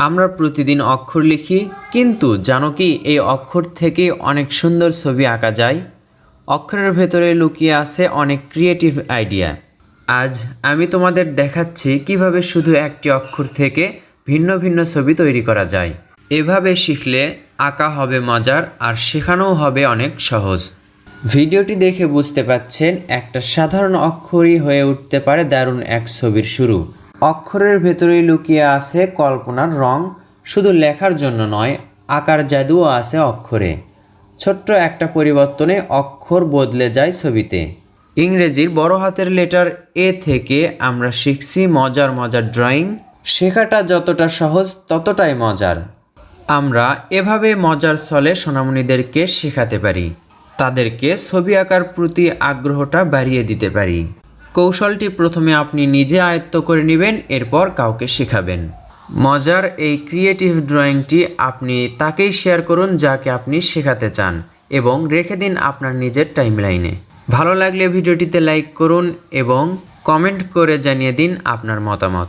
আমরা প্রতিদিন অক্ষর লিখি, কিন্তু জানো কি এই অক্ষর থেকে অনেক সুন্দর ছবি আঁকা যায়। অক্ষরের ভেতরে লুকিয়ে আছে অনেক ক্রিয়েটিভ আইডিয়া। আজ আমি তোমাদের দেখাচ্ছি কিভাবে শুধু একটি অক্ষর থেকে ভিন্ন ভিন্ন ছবি তৈরি করা যায়। এভাবে শিখলে আঁকা হবে মজার আর শেখানোও হবে অনেক সহজ। ভিডিওটি দেখে বুঝতে পাচ্ছেন একটা সাধারণ অক্ষরই হয়ে উঠতে পারে দারুণ এক ছবির শুরু। অক্ষরের ভেতরেই লুকিয়ে আছে কল্পনার রং। শুধু লেখার জন্য নয়, আঁকার জাদুও আছে অক্ষরে। ছোট্ট একটা পরিবর্তনে অক্ষর বদলে যায় ছবিতে। ইংরেজির বড় হাতের লেটার এ থেকে আমরা শিখছি মজার মজার ড্রয়িং। শেখাটা যতটা সহজ ততটাই মজার। আমরা এভাবে মজার ছলে সোনামণিদেরকে শেখাতে পারি, তাদেরকে ছবি আঁকার প্রতি আগ্রহটা বাড়িয়ে দিতে পারি। কৌশলটি প্রথমে আপনি নিজে আয়ত্ত করে নেবেন, এরপর কাউকে শেখাবেন। মজার এই ক্রিয়েটিভ ড্রয়িংটি আপনি তাকেই শেয়ার করুন যাকে আপনি শেখাতে চান, এবং রেখে দিন আপনার নিজের টাইমলাইনে। ভালো লাগলে ভিডিওটিতে লাইক করুন এবং কমেন্ট করে জানিয়ে দিন আপনার মতামত।